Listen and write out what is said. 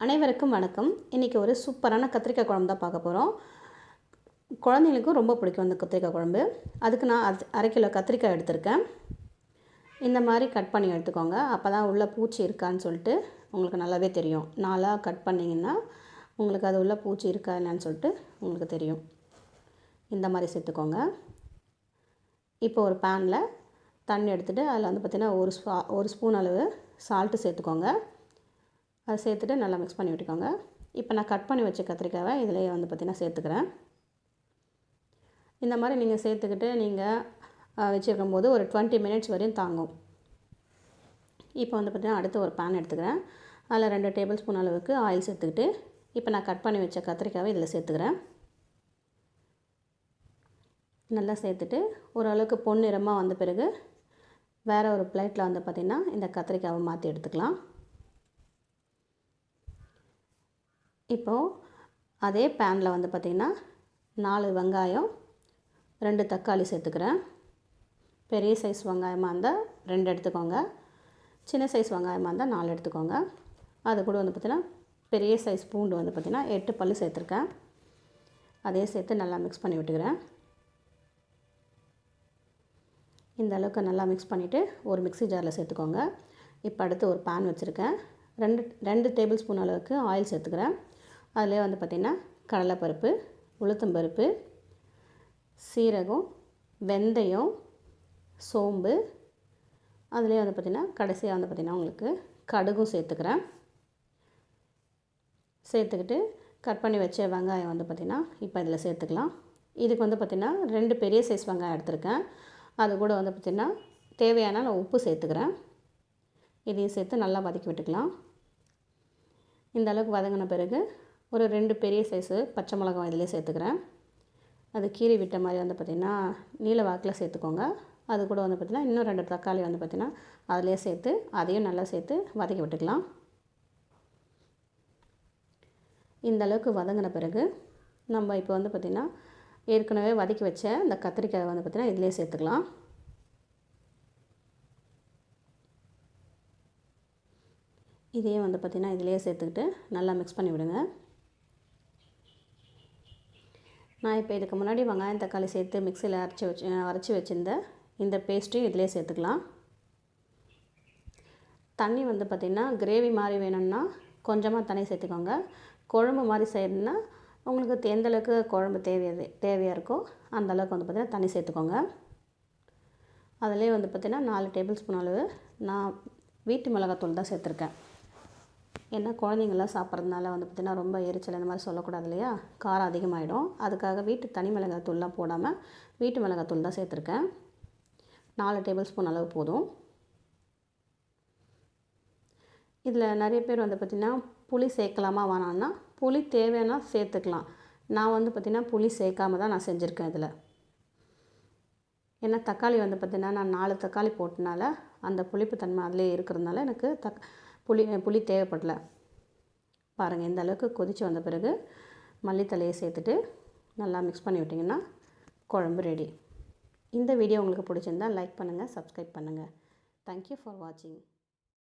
அனைவருக்கும் வணக்கம். இன்றைக்கி ஒரு சூப்பரான கத்திரிக்காய் குழம்பு தான் பார்க்க போகிறோம். குழந்தைங்களுக்கும் ரொம்ப பிடிக்கும் அந்த கத்திரிக்காய் குழம்பு. அதுக்கு நான் அரை கிலோ கத்திரிக்காய் எடுத்திருக்கேன். இந்த மாதிரி கட் பண்ணி எடுத்துக்கோங்க. அப்போ தான் உள்ளே பூச்சி இருக்கான்னு சொல்லிட்டு உங்களுக்கு நல்லாவே தெரியும். நாலாக கட் பண்ணிங்கன்னா உங்களுக்கு அது உள்ளே பூச்சி இருக்கா என்னன்னு சொல்லிட்டு உங்களுக்கு தெரியும். இந்த மாதிரி சேர்த்துக்கோங்க. இப்போ ஒரு பேனில் தண்ணி எடுத்துகிட்டு அதில் பார்த்திங்கன்னா ஒரு ஸ்பூன் அளவு சால்ட்டு சேர்த்துக்கோங்க. அதை சேர்த்துட்டு நல்லா மிக்ஸ் பண்ணி விட்டுக்கோங்க. இப்போ நான் கட் பண்ணி வச்ச கத்திரிக்காயை இதிலேயே பார்த்திங்கன்னா சேர்த்துக்கிறேன். இந்த மாதிரி நீங்கள் சேர்த்துக்கிட்டு நீங்கள் வச்சுருக்கும் போது ஒரு 20 மினிட்ஸ் வரையும் தாங்கும். இப்போ பார்த்திங்கன்னா அடுத்து ஒரு பேன் எடுத்துக்கிறேன். அதில் 2 டேபிள் ஸ்பூன் அளவுக்கு ஆயில் சேர்த்துக்கிட்டு இப்போ நான் கட் பண்ணி வச்ச கத்திரிக்காயை இதில் சேர்த்துக்கிறேன். நல்லா சேர்த்துட்டு ஓரளவுக்கு பொன்னிறமாக வந்த பிறகு வேறு ஒரு பிளேட்டில் பார்த்திங்கன்னா இந்த கத்திரிக்காயை மாற்றி எடுத்துக்கலாம். இப்போது அதே பேனில் பார்த்திங்கன்னா 4 வெங்காயம் 2 தக்காளி சேர்த்துக்கிறேன். பெரிய சைஸ் வெங்காயமாக இருந்தால் 2 எடுத்துக்கோங்க. சின்ன சைஸ் வெங்காயமாக இருந்தால் 4 எடுத்துக்கோங்க. அது கூட பார்த்திங்கன்னா பெரிய சைஸ் பூண்டு பார்த்திங்கன்னா 8 பல் சேர்த்துருக்கேன். அதே சேர்த்து நல்லா மிக்ஸ் பண்ணி விட்டுக்கிறேன். இந்த அளவுக்கு நல்லா மிக்ஸ் பண்ணிவிட்டு ஒரு மிக்ஸி ஜாரில் சேர்த்துக்கோங்க. இப்போ அடுத்து ஒரு பேன் வச்சுருக்கேன். 2 டேபிள் ஸ்பூன் அளவுக்கு ஆயில் சேர்த்துக்கிறேன். அதிலே பார்த்திங்கன்னா கடலைப்பருப்பு, உளுத்தம்பருப்பு, சீரகம், வெந்தயம், சோம்பு, அதிலே பார்த்திங்கன்னா கடைசியாக பார்த்திங்கன்னா உங்களுக்கு கடுகும் சேர்த்துக்கிறேன். சேர்த்துக்கிட்டு கட் பண்ணி வச்ச வெங்காயம் பார்த்திங்கன்னா இப்போ இதில் சேர்த்துக்கலாம். இதுக்கு பார்த்திங்கன்னா 2 பெரிய சைஸ் வெங்காயம் எடுத்திருக்கேன். அது கூட பார்த்திங்கன்னா தேவையான நான் உப்பு சேர்த்துக்கிறேன். இதையும் சேர்த்து நல்லா வதக்கி விட்டுக்கலாம். இந்த அளவுக்கு வதங்கின பிறகு ஒரு 2 பெரிய சைஸு பச்சை மிளகாய் இதிலே சேர்த்துக்கிறேன். அது கீறி விட்ட மாதிரி பார்த்திங்கன்னா நீல வாக்கில் சேர்த்துக்கோங்க. அது கூட பார்த்திங்கன்னா இன்னும் 2 தக்காளி பார்த்திங்கன்னா அதிலே சேர்த்து அதையும் நல்லா சேர்த்து வதக்கி விட்டுக்கலாம். இந்த அளவுக்கு வதங்கின பிறகு நம்ம இப்போ பார்த்திங்கன்னா ஏற்கனவே வதக்கி வச்ச இந்த கத்திரிக்காயை பார்த்திங்கன்னா இதிலே சேர்த்துக்கலாம். இதையும் பார்த்திங்கன்னா இதிலே சேர்த்துக்கிட்டு நல்லா மிக்ஸ் பண்ணி விடுங்க. நான் இப்போ இதுக்கு முன்னாடி வெங்காயம் தக்காளி சேர்த்து மிக்சியில் அரைச்சி வச்சுருந்த இந்த பேஸ்ட்டையும் இதிலே சேர்த்துக்கலாம். தண்ணி பார்த்திங்கன்னா கிரேவி மாதிரி வேணும்னா கொஞ்சமாக தண்ணி சேர்த்துக்கோங்க. குழம்பு மாதிரி செய்யணுன்னா உங்களுக்கு எந்தளவுக்கு குழம்பு தேவையாக இருக்கோ அந்தளவுக்கு பார்த்திங்கன்னா தண்ணி சேர்த்துக்கோங்க. அதிலே பார்த்திங்கன்னா 4 டேபிள் ஸ்பூன் அளவு நான் வீட்டு மிளகாத்தூள் தான் சேர்த்துருக்கேன். ஏன்னா குழந்தைங்கள்லாம் சாப்பிட்றதுனால பார்த்திங்கன்னா ரொம்ப எரிச்சல் இந்த மாதிரி சொல்லக்கூடாது இல்லையா, காரம் அதிகமாகிடும். அதுக்காக வீட்டு தனி மிளகாத்தூள்லாம் போடாமல் வீட்டு மிளகாத்தூள் தான் சேர்த்துருக்கேன். 4 டேபிள் ஸ்பூன் அளவு போதும். இதில் நிறைய பேர் பார்த்திங்கன்னா புளி சேர்க்கலாமா வேணான்னா புளி தேவைன்னா சேர்த்துக்கலாம். நான் பார்த்திங்கன்னா புளி சேர்க்காம தான் நான் செஞ்சுருக்கேன் இதில். ஏன்னா தக்காளி பார்த்திங்கன்னா நான் 4 தக்காளி போட்டனால அந்த புளிப்பு தன்மை அதிலே இருக்கிறதுனால எனக்கு புளி தேவைப்படல. பாருங்கள், இந்த அளவுக்கு கொதித்து வந்த பிறகு மல்லித்தலையை சேர்த்துட்டு நல்லா மிக்ஸ் பண்ணி விட்டிங்கன்னா குழம்பு ரெடி. இந்த வீடியோ உங்களுக்கு பிடிச்சிருந்தால் லைக் பண்ணுங்கள், சப்ஸ்கிரைப் பண்ணுங்கள். தேங்க்யூ ஃபார் வாட்சிங்.